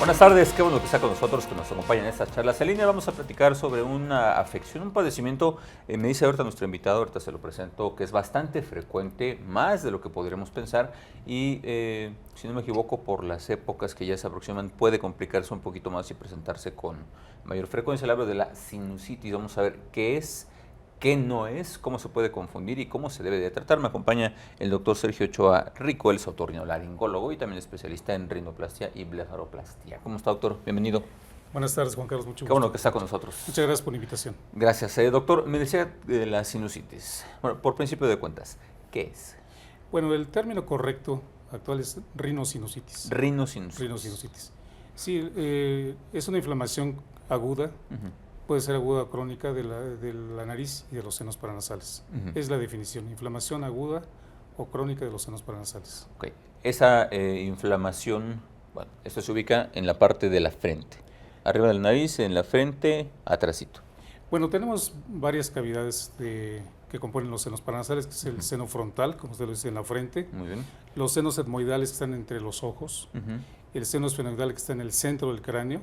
Buenas tardes, qué bueno que está con nosotros, que nos acompaña en estas charlas en línea. Vamos a platicar sobre una afección, un padecimiento, me dice ahorita nuestro invitado, ahorita se lo presento, que es bastante frecuente, más de lo que podríamos pensar, y si no me equivoco, por las épocas que ya se aproximan, puede complicarse un poquito más y presentarse con mayor frecuencia. Le hablo de la sinusitis. Vamos a ver qué es, qué no es, cómo se puede confundir y cómo se debe de tratar. Me acompaña el doctor Sergio Ochoa Rico, él es otorrinolaringólogo y también especialista en rinoplastia y blefaroplastia. ¿Cómo está, doctor? Bienvenido. Buenas tardes, Juan Carlos, mucho gusto. Qué bueno que está con nosotros. Muchas gracias por la invitación. Gracias. Doctor, me decía de la sinusitis. Bueno, por principio de cuentas, ¿qué es? Bueno, el término correcto actual es rinosinusitis. Rinosinusitis. Rinosinusitis. Sí, es una inflamación aguda. Puede ser aguda o crónica de la nariz y de los senos paranasales. Es la definición, inflamación aguda o crónica de los senos paranasales. Okay. Esa inflamación, bueno, esto se ubica en la parte de la frente, arriba de la nariz, en la frente, atrásito. Bueno, tenemos varias cavidades que componen los senos paranasales, que es el seno frontal, como usted lo dice, en la frente. Muy bien. Los senos etmoidales que están entre los ojos, el seno esfenoidal que está en el centro del cráneo,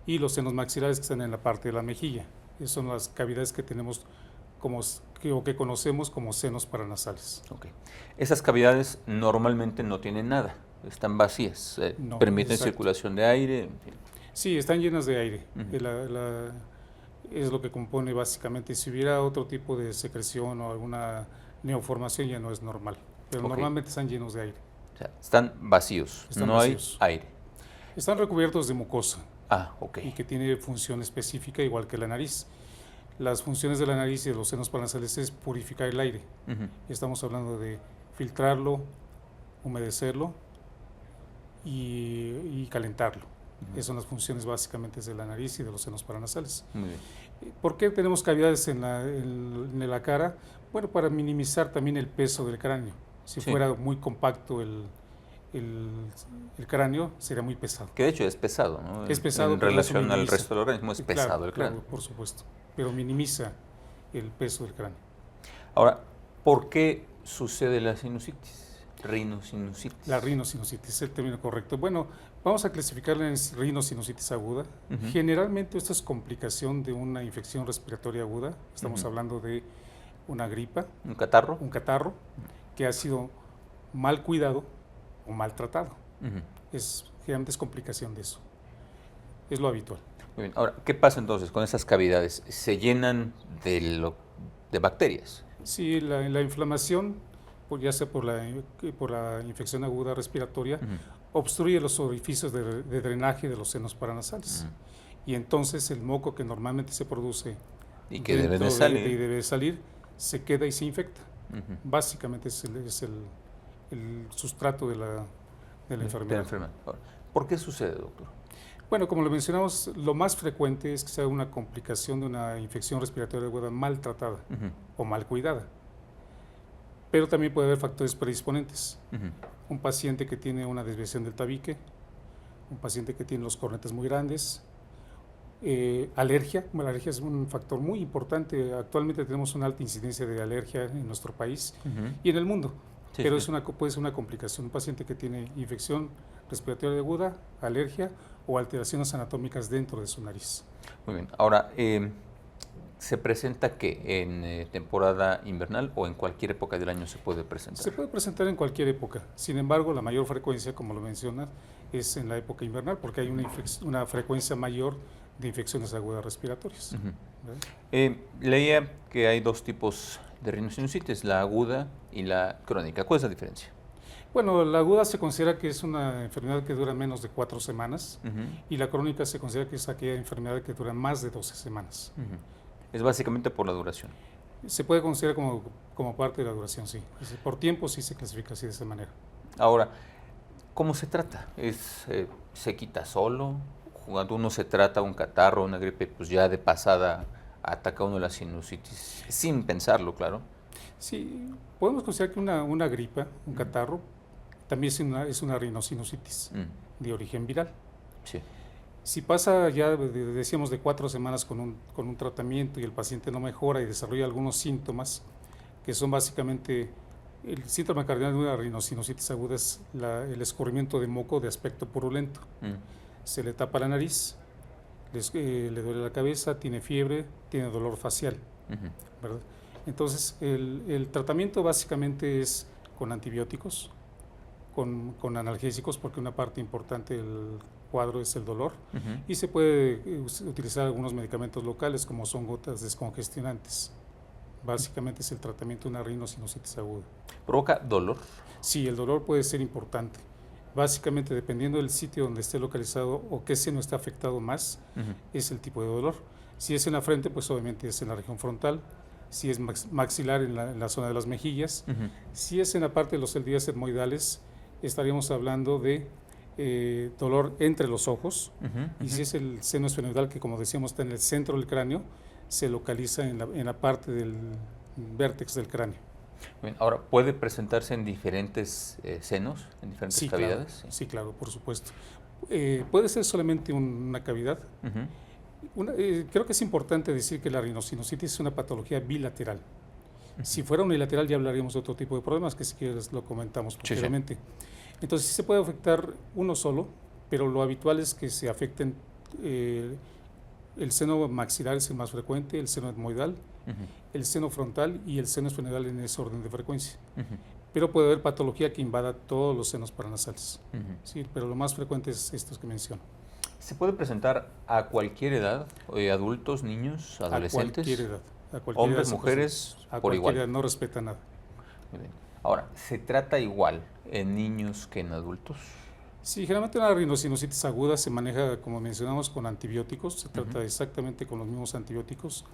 y los senos maxilares que están en la parte de la mejilla. Esas son las cavidades que tenemos que conocemos como senos paranasales. Okay. Esas cavidades normalmente no tienen nada, están vacías, No, permiten exacto. circulación de aire. En fin. Sí, están llenas de aire. Es lo que compone básicamente. Si hubiera otro tipo de secreción o alguna neoformación ya no es normal, pero normalmente están llenos de aire. O sea, están vacíos, no vacíos. hay aire. Están recubiertos de mucosa. Ok. Y que tiene función específica igual que la nariz. Las funciones de la nariz y de los senos paranasales es purificar el aire. Estamos hablando de filtrarlo, humedecerlo y calentarlo. Esas son las funciones básicamente de la nariz y de los senos paranasales. Muy bien. ¿Por qué tenemos cavidades en la cara? Bueno, para minimizar también el peso del cráneo. Si fuera muy compacto el cráneo, sería muy pesado. Que de hecho es pesado, ¿no? Es pesado. En relación al resto del organismo es pesado claro, el cráneo. Claro, por supuesto, pero minimiza el peso del cráneo. Ahora, ¿por qué sucede la sinusitis? Rinosinusitis. La rinosinusitis es el término correcto. Bueno, vamos a clasificarla en rinosinusitis aguda. Generalmente esta es complicación de una infección respiratoria aguda. Estamos hablando de una gripa. ¿Un catarro? Un catarro que ha sido mal cuidado o maltratado. Generalmente es complicación de eso. Es lo habitual. Muy bien. Ahora, ¿qué pasa entonces con esas cavidades? ¿Se llenan de bacterias? Sí, la inflamación, ya sea por la infección aguda respiratoria, obstruye los orificios de drenaje de los senos paranasales. Y entonces el moco que normalmente se produce y que debe de salir, se queda y se infecta. Básicamente es el sustrato de la enfermedad. ¿Por qué sucede, doctor? Bueno, como lo mencionamos, lo más frecuente es que sea una complicación de una infección respiratoria aguda maltratada o mal cuidada. Pero también puede haber factores predisponentes. Un paciente que tiene una desviación del tabique, un paciente que tiene los cornetes muy grandes, alergia. Bueno, la alergia es un factor muy importante. Actualmente tenemos una alta incidencia de alergia en nuestro país y en el mundo. Pero puede ser una complicación. Un paciente que tiene infección respiratoria aguda, alergia o alteraciones anatómicas dentro de su nariz. Muy bien. Ahora, ¿se presenta qué? ¿En temporada invernal o en cualquier época del año se puede presentar? Se puede presentar en cualquier época. Sin embargo, la mayor frecuencia, como lo mencionas, es en la época invernal porque hay una frecuencia mayor de infecciones agudas respiratorias. Leía que hay dos tipos de rinosinusitis, la aguda y la crónica. ¿Cuál es la diferencia? Bueno, la aguda se considera que es una enfermedad que dura menos de 4 semanas y la crónica se considera que es aquella enfermedad que dura más de 12 semanas. Es básicamente por la duración. Se puede considerar como parte de la duración, sí. Por tiempo sí se clasifica así de esa manera. Ahora, ¿cómo se trata? ¿Se quita solo? Cuando uno se trata un catarro, una gripe, pues ya de pasada ataca uno la sinusitis, sin pensarlo, claro. Sí, podemos considerar que una gripa, un catarro, también es una rinosinusitis de origen viral. Sí. Si pasa ya, decíamos, de 4 semanas con un tratamiento y el paciente no mejora y desarrolla algunos síntomas, que son básicamente, el síntoma cardinal de una rinosinusitis aguda es el escurrimiento de moco de aspecto purulento. se le tapa la nariz, le duele la cabeza, tiene fiebre, tiene dolor facial, ¿verdad? Entonces, el tratamiento básicamente es con antibióticos, con analgésicos, porque una parte importante del cuadro es el dolor, y se puede utilizar algunos medicamentos locales como son gotas descongestionantes. Básicamente es el tratamiento de una rinosinusitis aguda. ¿Provoca dolor? Sí, el dolor puede ser importante. Básicamente, dependiendo del sitio donde esté localizado o qué seno está afectado más, es el tipo de dolor. Si es en la frente, pues obviamente es en la región frontal. Si es maxilar, en la zona de las mejillas. Si es en la parte de los eldías etmoidales, estaríamos hablando de dolor entre los ojos. Y si es el seno esfenoidal, que como decíamos está en el centro del cráneo, se localiza en la parte del vértex del cráneo. Bien, ahora, ¿puede presentarse en diferentes senos, en diferentes cavidades? Claro, sí, claro, por supuesto. Puede ser solamente una cavidad. Creo que es importante decir que la rinosinusitis es una patología bilateral. Si fuera unilateral ya hablaríamos de otro tipo de problemas, que si quieres lo comentamos posteriormente. Entonces sí se puede afectar uno solo, pero lo habitual es que se afecten el seno maxilar, es el más frecuente, el seno etmoidal, el seno frontal y el seno esfenoidal en ese orden de frecuencia. Pero puede haber patología que invada todos los senos paranasales. Sí, pero lo más frecuente es estos que menciono. ¿Se puede presentar a cualquier edad? ¿Adultos, niños, adolescentes? A cualquier edad. ¿Hombres, mujeres, por igual? Edad, no respeta nada. Muy bien. Ahora, ¿se trata igual en niños que en adultos? Sí, generalmente la rinosinusitis aguda se maneja, como mencionamos, con antibióticos. Se trata exactamente con los mismos antibióticos.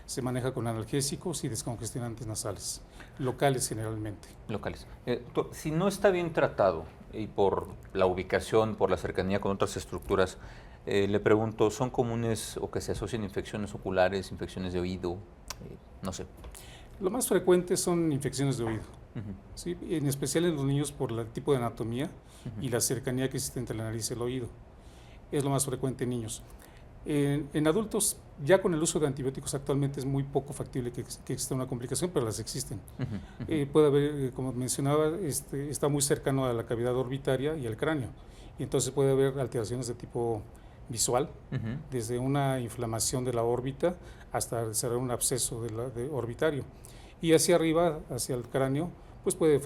Se maneja con analgésicos y descongestionantes nasales, locales generalmente. Locales. Doctor, si no está bien tratado y por la ubicación, por la cercanía con otras estructuras, le pregunto, ¿son comunes o que se asocian infecciones oculares, infecciones de oído? No sé. Lo más frecuente son infecciones de oído, ¿sí? En especial en los niños por el tipo de anatomía y la cercanía que existe entre la nariz y el oído. Es lo más frecuente en niños. En adultos, ya con el uso de antibióticos actualmente es muy poco factible que exista una complicación, pero las existen. Puede haber, como mencionaba, está muy cercano a la cavidad orbitaria y al cráneo, y entonces puede haber alteraciones de tipo visual, desde una inflamación de la órbita hasta desarrollar un absceso orbitario. Y hacia arriba, hacia el cráneo, pues puede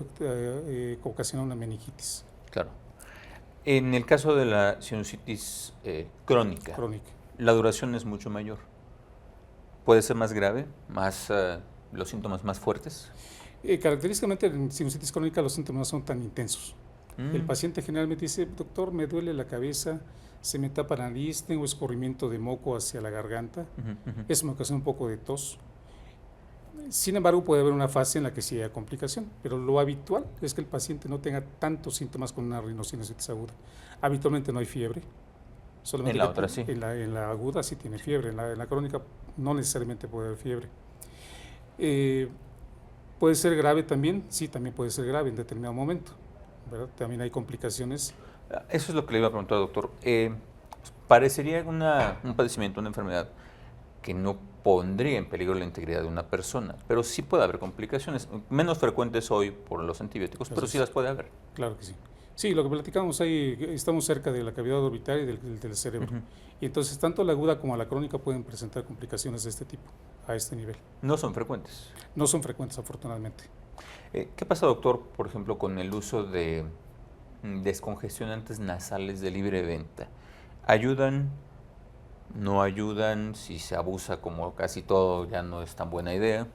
ocasionar una meningitis. Claro. En el caso de la sinusitis crónica, la duración es mucho mayor. ¿Puede ser más grave, los síntomas más fuertes? Característicamente en sinusitis crónica los síntomas no son tan intensos. El paciente generalmente dice, doctor, me duele la cabeza, se me tapa la nariz, tengo escurrimiento de moco hacia la garganta, eso me ocasiona un poco de tos. Sin embargo, puede haber una fase en la que sí haya complicación, pero lo habitual es que el paciente no tenga tantos síntomas con una rinosinusitis aguda. Habitualmente no hay fiebre. Solamente en la otra sí. En la aguda sí tiene fiebre, en la crónica no necesariamente puede haber fiebre. ¿Puede ser grave también? Sí, también puede ser grave en determinado momento, ¿verdad? También hay complicaciones. Eso es lo que le iba a preguntar, doctor. Parecería un padecimiento, una enfermedad que no pondría en peligro la integridad de una persona, pero sí puede haber complicaciones, menos frecuentes hoy por los antibióticos, pero sí las puede haber. Claro que sí. Sí, lo que platicamos ahí, estamos cerca de la cavidad orbitaria y del cerebro. Y entonces tanto la aguda como la crónica pueden presentar complicaciones de este tipo, a este nivel. ¿No son frecuentes? No son frecuentes, afortunadamente. ¿Qué pasa, doctor, por ejemplo, con el uso de descongestionantes nasales de libre venta? ¿Ayudan? ¿No ayudan? Si se abusa, como casi todo, ya no es tan buena idea.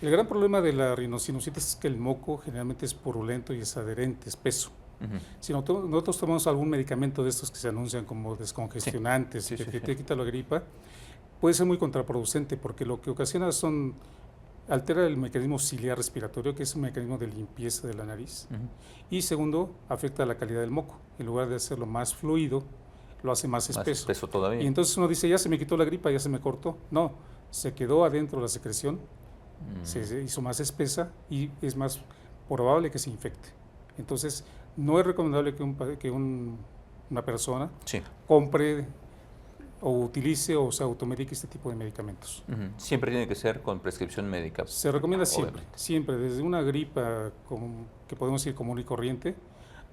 El gran problema de la rinosinusitis es que el moco generalmente es purulento y es adherente, espeso. Si nosotros tomamos algún medicamento de estos que se anuncian como descongestionantes, que te quita la gripa, puede ser muy contraproducente porque lo que ocasiona altera el mecanismo ciliar respiratorio, que es un mecanismo de limpieza de la nariz. Y segundo, afecta la calidad del moco. En lugar de hacerlo más fluido, lo hace más espeso. Más espeso todavía. Y entonces uno dice, ya se me quitó la gripa, ya se me cortó. No, se quedó adentro la secreción, se hizo más espesa y es más probable que se infecte. Entonces, no es recomendable que una persona compre o utilice o se automedique este tipo de medicamentos. Siempre tiene que ser con prescripción médica. Se recomienda siempre, desde una gripa que podemos decir común y corriente,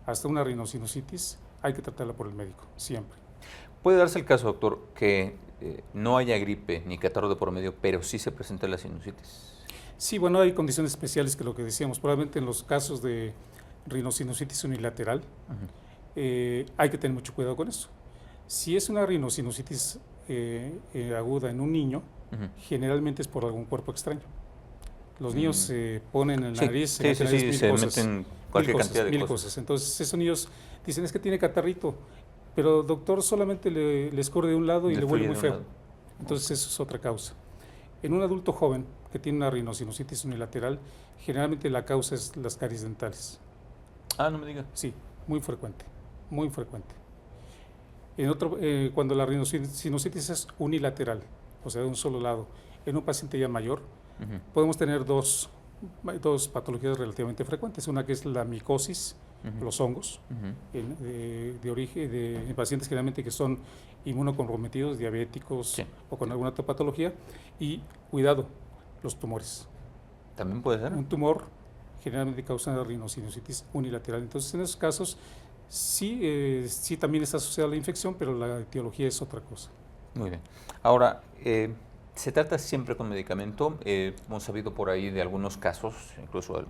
hasta una rinosinusitis, hay que tratarla por el médico, siempre. Puede darse el caso, doctor, que no haya gripe ni catarro de por medio, pero sí se presenta la sinusitis. Sí, bueno, hay condiciones especiales que lo que decíamos, probablemente en los casos de rinosinusitis unilateral, hay que tener mucho cuidado con eso. Si es una rinosinusitis aguda en un niño, generalmente es por algún cuerpo extraño. Los niños se ponen en la nariz, se meten cualquier cantidad de cosas. Entonces esos niños dicen, es que tiene catarrito, pero doctor solamente le escurre de un lado y le huele muy feo. Entonces eso es otra causa. En un adulto joven que tiene una rinosinusitis unilateral, generalmente la causa es las caries dentales. Ah, no me diga. Sí, muy frecuente, muy frecuente. Cuando la rinosinusitis es unilateral, o sea, de un solo lado, en un paciente ya mayor, podemos tener dos patologías relativamente frecuentes. Una que es la micosis, los hongos, de origen en pacientes generalmente que son inmunocomprometidos, diabéticos o con alguna otra patología. Y cuidado, los tumores. ¿También puede ser? Un tumor generalmente causa una rinosinusitis unilateral. Entonces, en esos casos, sí también está asociada a la infección, pero la etiología es otra cosa. Muy bien. Ahora, ¿se trata siempre con medicamento? Hemos sabido por ahí de algunos casos, incluso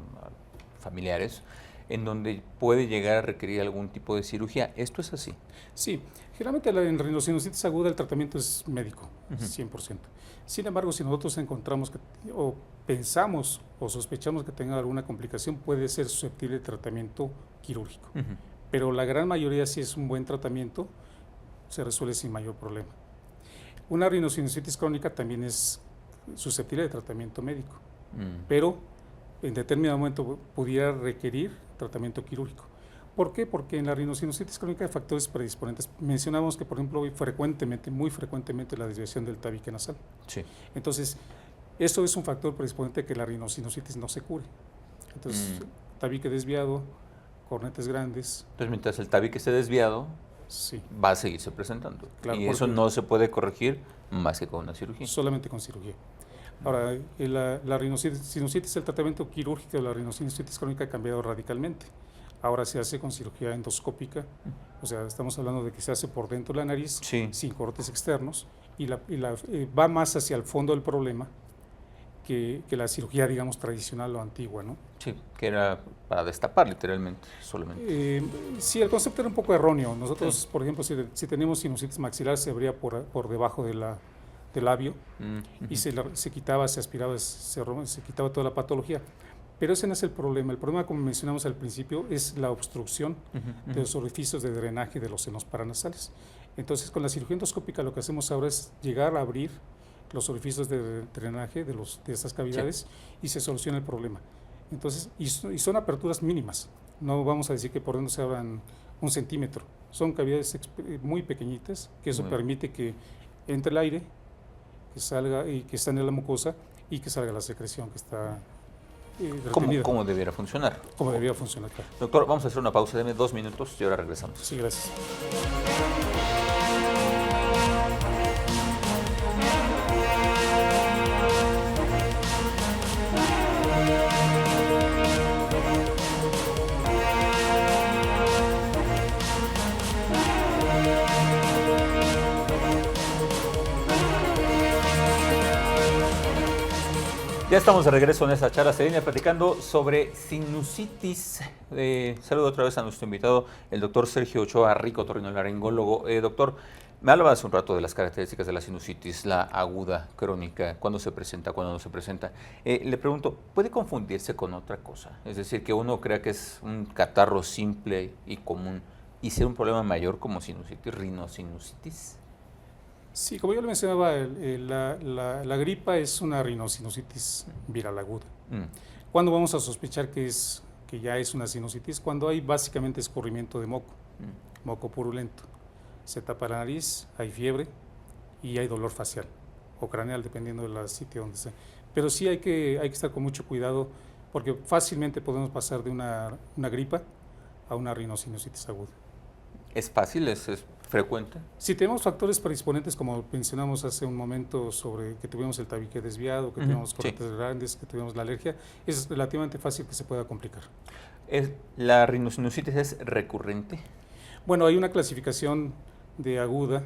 familiares, en donde puede llegar a requerir algún tipo de cirugía. ¿Esto es así? Sí, generalmente en rinosinusitis aguda el tratamiento es médico, 100%. Sin embargo, si nosotros encontramos o pensamos o sospechamos que tenga alguna complicación, puede ser susceptible de tratamiento quirúrgico. Pero la gran mayoría, si es un buen tratamiento, se resuelve sin mayor problema. Una rinosinusitis crónica también es susceptible de tratamiento médico, pero en determinado momento pudiera requerir tratamiento quirúrgico. ¿Por qué? Porque en la rinosinusitis crónica hay factores predisponentes. Mencionamos que, por ejemplo, muy frecuentemente la desviación del tabique nasal. Sí. Entonces, eso es un factor predisponente que la rinosinusitis no se cure. Entonces, tabique desviado, cornetes grandes. Entonces, mientras el tabique esté desviado, va a seguirse presentando. Claro, y eso no se puede corregir más que con una cirugía. Solamente con cirugía. Ahora, la rinosinusitis, el tratamiento quirúrgico de la rinosinusitis crónica ha cambiado radicalmente. Ahora se hace con cirugía endoscópica, o sea, estamos hablando de que se hace por dentro de la nariz, sin cortes externos, y va más hacia el fondo del problema que la cirugía, digamos, tradicional o antigua, ¿no? Sí, que era para destapar literalmente, solamente. Sí, el concepto era un poco erróneo. Nosotros, por ejemplo, si tenemos sinusitis maxilar, se abría por debajo del labio y se quitaba, se aspiraba, se quitaba toda la patología. Pero ese no es el problema. El problema, como mencionamos al principio, es la obstrucción de los orificios de drenaje de los senos paranasales. Entonces, con la cirugía endoscópica lo que hacemos ahora es llegar a abrir los orificios de drenaje de estas cavidades y se soluciona el problema. Entonces, y son aperturas mínimas. No vamos a decir que por dentro se abran 1 centímetro. Son cavidades muy pequeñitas, que eso permite que entre el aire, que salga y que está en la mucosa y que salga la secreción que está ¿Cómo debiera funcionar? Como debiera funcionar, claro. Doctor, vamos a hacer una pausa, deme 2 minutos y ahora regresamos. Sí, gracias. Ya estamos de regreso en esta charla serena platicando sobre sinusitis. Saludo otra vez a nuestro invitado, el doctor Sergio Ochoa Rico, otorrinolaringólogo. Doctor, me hablaba hace un rato de las características de la sinusitis, la aguda, crónica, cuándo se presenta, cuándo no se presenta. Le pregunto, ¿puede confundirse con otra cosa? Es decir, que uno crea que es un catarro simple y común y ser un problema mayor como sinusitis, rinosinusitis. Sí, como yo le mencionaba, la gripa es una rinosinusitis viral aguda. ¿Cuándo vamos a sospechar que ya es una sinusitis? Cuando hay básicamente escurrimiento de moco, moco purulento. Se tapa la nariz, hay fiebre y hay dolor facial o craneal, dependiendo del sitio donde sea. Pero sí hay que estar con mucho cuidado porque fácilmente podemos pasar de una gripa a una rinosinusitis aguda. ¿Es fácil? ¿Es frecuente? Si tenemos factores predisponentes, como mencionamos hace un momento, sobre que tuvimos el tabique desviado, que tuvimos cornetes grandes, que tuvimos la alergia, es relativamente fácil que se pueda complicar. ¿La rinosinusitis es recurrente? Bueno, hay una clasificación de aguda,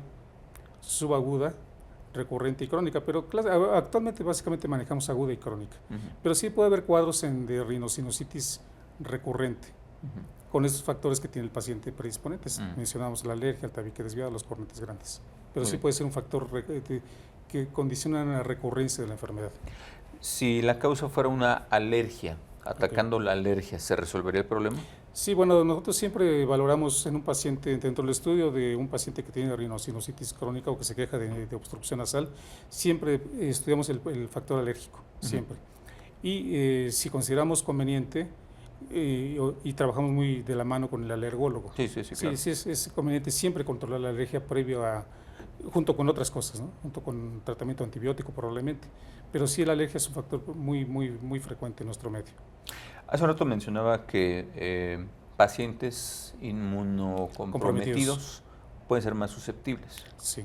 subaguda, recurrente y crónica, pero actualmente básicamente manejamos aguda y crónica. Pero sí puede haber cuadros de rinosinusitis recurrente, con estos factores que tiene el paciente predisponentes. Mencionamos la alergia, el tabique desviado, los cornetes grandes. Pero sí puede ser un factor que condiciona la recurrencia de la enfermedad. Si la causa fuera una alergia, atacando la alergia, ¿se resolvería el problema? Sí, bueno, nosotros siempre valoramos en un paciente, dentro del estudio de un paciente que tiene rinosinusitis crónica o que se queja de obstrucción nasal, siempre estudiamos el factor alérgico, siempre. Y si consideramos conveniente, y trabajamos muy de la mano con el alergólogo. Sí, claro. Sí, es conveniente siempre controlar la alergia previo junto con otras cosas, ¿no? Junto con tratamiento antibiótico probablemente. Pero sí, la alergia es un factor muy frecuente en nuestro medio. Hace un rato mencionaba que pacientes inmunocomprometidos pueden ser más susceptibles. Sí.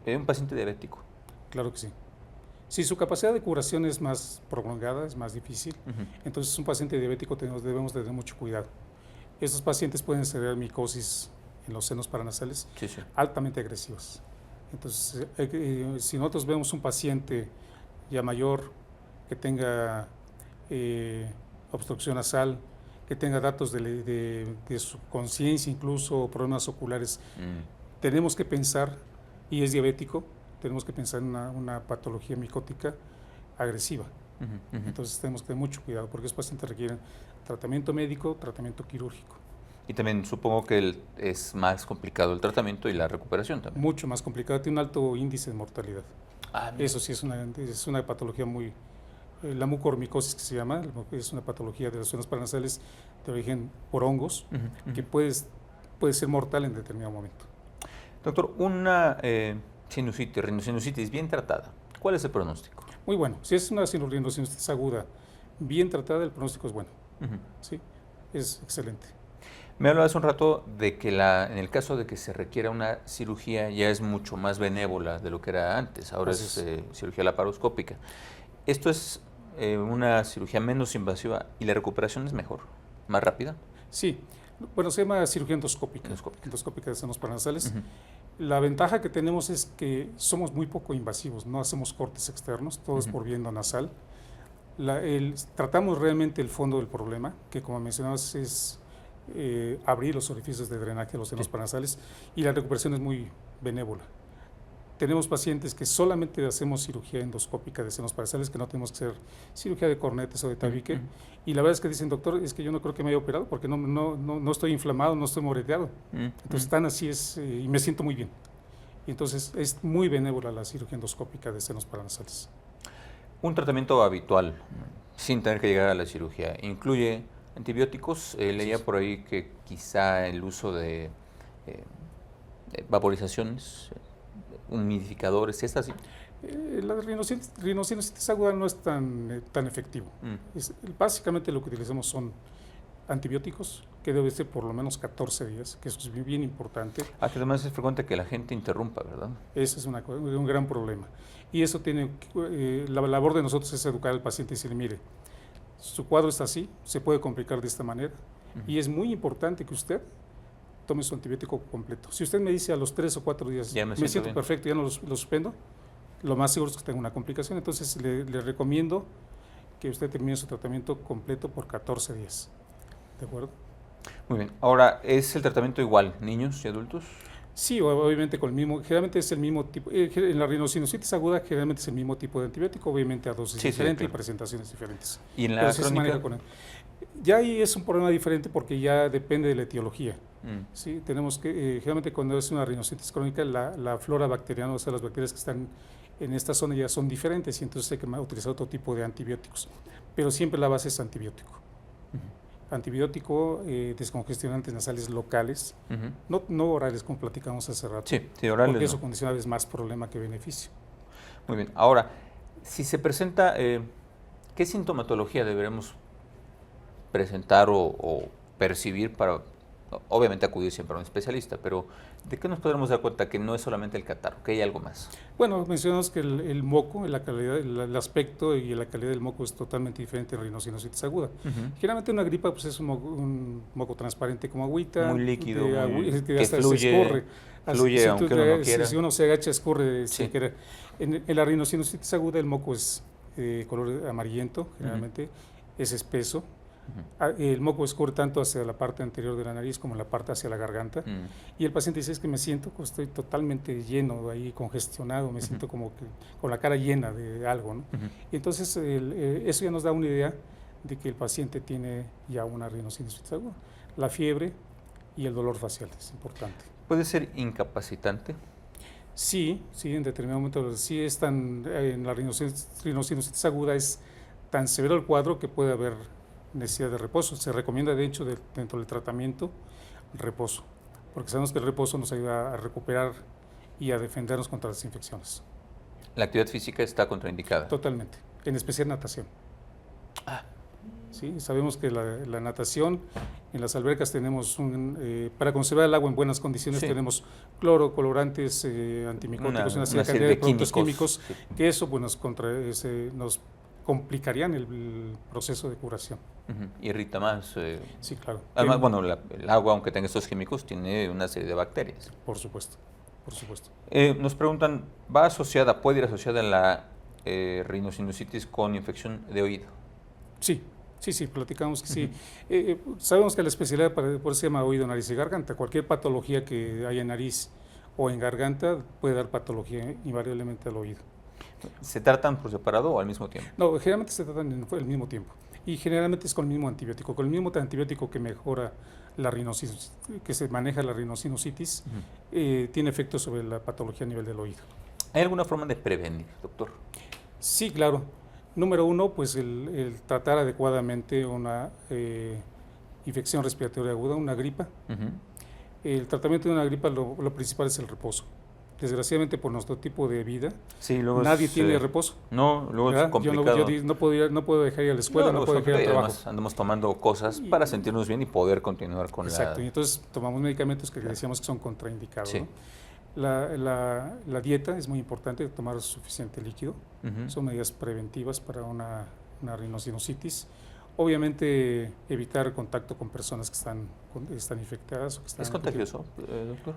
Un paciente diabético. Claro que sí. Si su capacidad de curación es más prolongada, es más difícil, entonces un paciente diabético debemos tener mucho cuidado. Estos pacientes pueden desarrollar micosis en los senos paranasales altamente agresivas. Entonces, si nosotros vemos un paciente ya mayor que tenga obstrucción nasal, que tenga datos de su conciencia, incluso problemas oculares, tenemos que pensar, y es diabético, tenemos que pensar en una patología micótica agresiva. Entonces tenemos que tener mucho cuidado porque esos pacientes requieren tratamiento médico, tratamiento quirúrgico. Y también supongo que es más complicado el tratamiento y la recuperación también. Mucho más complicado, tiene un alto índice de mortalidad. Eso sí es una patología la mucormicosis que se llama, es una patología de las zonas paranasales de origen por hongos que puede ser mortal en determinado momento. Doctor, una rinosinusitis bien tratada, ¿cuál es el pronóstico? Muy bueno. Si es una rinosinusitis aguda bien tratada, el pronóstico es bueno. Sí, es excelente. Me hablaba hace un rato de que en el caso de que se requiera una cirugía ya es mucho más benévola de lo que era antes. Ahora es cirugía laparoscópica. ¿Esto es una cirugía menos invasiva y la recuperación es mejor, más rápida? Sí. Bueno, se llama cirugía endoscópica de senos paranasales. La ventaja que tenemos es que somos muy poco invasivos, no hacemos cortes externos, todo es por vía endonasal. Tratamos realmente el fondo del problema, que como mencionabas es abrir los orificios de drenaje de los senos paranasales, y la recuperación es muy benévola. Tenemos pacientes que solamente hacemos cirugía endoscópica de senos paranasales, que no tenemos que hacer cirugía de cornetes o de tabique, y la verdad es que dicen, doctor, es que yo no creo que me haya operado porque no estoy inflamado, no estoy moreteado. Entonces tan así es, y me siento muy bien. Y entonces es muy benévola la cirugía endoscópica de senos paranasales. Un tratamiento habitual, sin tener que llegar a la cirugía, incluye antibióticos. Leía por ahí que quizá el uso de vaporizaciones, humidificadores, ¿es así? La rinosinusitis aguda no es tan efectivo. Básicamente lo que utilizamos son antibióticos, que debe ser por lo menos 14 días, que eso es bien importante. Que además es frecuente que la gente interrumpa, ¿verdad? Ese es un gran problema. Y eso la labor de nosotros es educar al paciente y decirle, mire, su cuadro está así, se puede complicar de esta manera, y es muy importante que usted tome su antibiótico completo. Si usted me dice a los 3 o 4 días, me siento bien, perfecto, ya no lo suspendo, lo más seguro es que tenga una complicación. Entonces le recomiendo que usted termine su tratamiento completo por 14 días. ¿De acuerdo? Muy bien. Ahora, ¿es el tratamiento igual, niños y adultos? Sí, obviamente generalmente es el mismo tipo. En la rinosinusitis aguda generalmente es el mismo tipo de antibiótico, obviamente a dosis diferentes y presentaciones diferentes. ¿Y en la crónica? Ya ahí es un problema diferente porque ya depende de la etiología. ¿Sí? Tenemos que, generalmente cuando es una rinosinusitis crónica, la flora bacteriana, o sea, las bacterias que están en esta zona ya son diferentes y entonces hay que utilizar otro tipo de antibióticos. Pero siempre la base es antibiótico. Antibiótico, descongestionantes nasales locales, no orales como platicamos hace rato. Sí, orales. Porque eso condiciona a veces más problema que beneficio. Muy bien. Ahora, si se presenta, ¿qué sintomatología deberemos presentar o percibir para Obviamente acudir siempre a un especialista, pero ¿de qué nos podremos dar cuenta que no es solamente el catarro, que hay algo más? Bueno, mencionamos que el moco, la calidad, el aspecto y la calidad del moco es totalmente diferente en rinocinositis aguda. Generalmente una gripa pues es un moco transparente como agüita. Muy líquido, que hasta fluye, se escurre. fluye si aunque uno no quiera. Si uno se agacha, escurre Sí. sin querer. En la rinocinositis aguda el moco es color amarillento, generalmente, es espeso. El moco escurre tanto hacia la parte anterior de la nariz como la parte hacia la garganta. Y el paciente dice, es que me siento, estoy totalmente lleno, ahí congestionado, me siento como que con la cara llena de algo, ¿no? Y entonces eso ya nos da una idea de que el paciente tiene ya una rinocinositis aguda. La fiebre y el dolor facial es importante. ¿Puede ser incapacitante? Sí, en determinado momento, sí es en la rinocinositis aguda es tan severo el cuadro que puede haber necesidad de reposo. Se recomienda, de hecho, dentro del tratamiento, reposo, porque sabemos que el reposo nos ayuda a recuperar y a defendernos contra las infecciones. ¿La actividad física está contraindicada? Totalmente, en especial natación. Sí, sabemos que la natación, en las albercas tenemos, para conservar el agua en buenas condiciones, tenemos cloro, colorantes, antimicóticos, una serie de productos químicos, que eso pues, nos complicarían el proceso de curación. Irrita más. Sí, claro. Además, bueno, el agua, aunque tenga estos químicos, tiene una serie de bacterias. Por supuesto, por supuesto. Nos preguntan, ¿puede ir asociada la rinocinositis con infección de oído? Sí, platicamos que sí. Sabemos que la especialidad por eso se llama oído, nariz y garganta. Cualquier patología que haya en nariz o en garganta puede dar patología invariablemente al oído. ¿Se tratan por separado o al mismo tiempo? No, generalmente se tratan al mismo tiempo. Y generalmente es con el mismo antibiótico. Con el mismo antibiótico que mejora la rinocinositis, que se maneja la rinocinositis, tiene efectos sobre la patología a nivel del oído. ¿Hay alguna forma de prevenir, doctor? Sí, claro. Número uno, pues el tratar adecuadamente una infección respiratoria aguda, una gripa. El tratamiento de una gripa, lo principal es el reposo. Desgraciadamente, por nuestro tipo de vida, nadie tiene reposo. No, luego ¿verdad? Es complicado. Yo no puedo dejar ir a la escuela, no puedo dejar ir al trabajo. Además, andamos tomando cosas para sentirnos bien y poder continuar con Exacto, y entonces tomamos medicamentos que decíamos que son contraindicados. Sí. ¿No? La dieta es muy importante, tomar suficiente líquido. Son medidas preventivas para una rinocinositis. Obviamente, evitar contacto con personas que están infectadas. O que están ¿Es contagioso, doctor?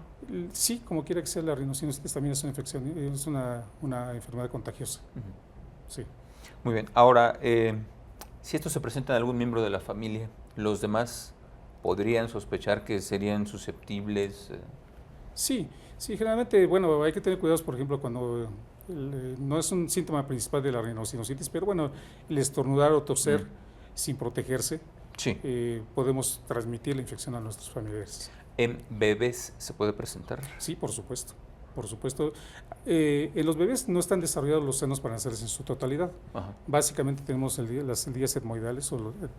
Sí, como quiera que sea, la rinocinositis también es una infección, es una enfermedad contagiosa. Sí. Muy bien. Ahora, si esto se presenta en algún miembro de la familia, ¿los demás podrían sospechar que serían susceptibles? Sí, generalmente, bueno, hay que tener cuidados, por ejemplo, cuando no es un síntoma principal de la rinocinositis, pero bueno, el estornudar o toser sin protegerse, podemos transmitir la infección a nuestros familiares. ¿En bebés se puede presentar? Sí, por supuesto. En los bebés no están desarrollados los senos para nacer en su totalidad. Básicamente tenemos las células etmoidales,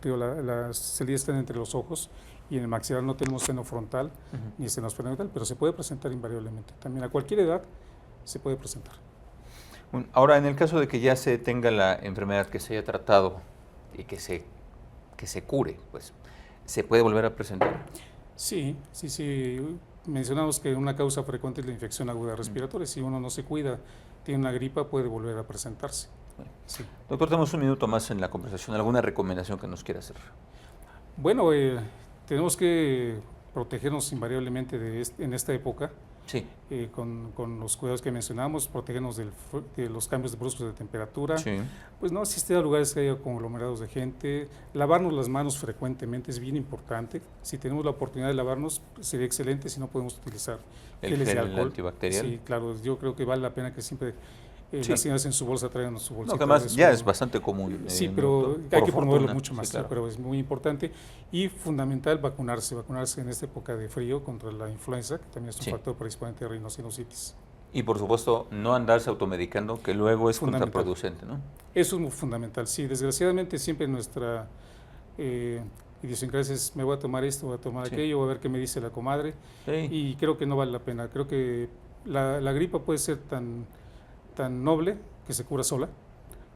las células están entre los ojos, y en el maxilar no tenemos seno frontal ni seno esfenoidal, pero se puede presentar invariablemente. También a cualquier edad se puede presentar. Ahora, en el caso de que ya se tenga la enfermedad, que se haya tratado y que se cure, pues, ¿se puede volver a presentar? Sí. Mencionamos que una causa frecuente es la infección aguda respiratoria. Si uno no se cuida, tiene una gripa, puede volver a presentarse. Sí. Doctor, tenemos un minuto más en la conversación. ¿Alguna recomendación que nos quiera hacer? Bueno, tenemos que protegernos invariablemente en esta época. Sí. Con los cuidados que mencionamos, protegernos de los cambios bruscos de temperatura, sí. Pues no asistir a lugares que haya conglomerados de gente, lavarnos las manos frecuentemente es bien importante. Si tenemos la oportunidad de lavarnos, sería excelente. Si no, podemos utilizar geles de alcohol, antibacterial. Sí, claro, yo creo que vale la pena que siempre las señoras en su bolsa traigan su bolsita. No, que además ya es bastante común. Sí, pero hay que promoverlo mucho más, claro. Pero es muy importante y fundamental vacunarse en esta época de frío contra la influenza, que también es un factor predisponente de rinocinositis. Y por supuesto, no andarse automedicando, que luego es contraproducente, ¿no? Eso es muy fundamental, sí. Desgraciadamente siempre nuestra idiosincrasia es: me voy a tomar esto, voy a tomar aquello, voy a ver qué me dice la comadre. Y creo que no vale la pena. Creo que la gripa puede ser tan noble que se cura sola,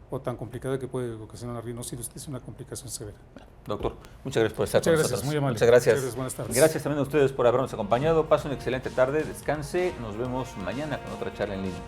o tan complicada que puede ocasionar una rinocinositis, es una complicación severa. Doctor, muchas gracias por estar con nosotros. Muy amable. Muchas gracias. Muchas gracias. Buenas tardes. Gracias también a ustedes por habernos acompañado. Pasen una excelente tarde, descanse. Nos vemos mañana con otra charla en línea.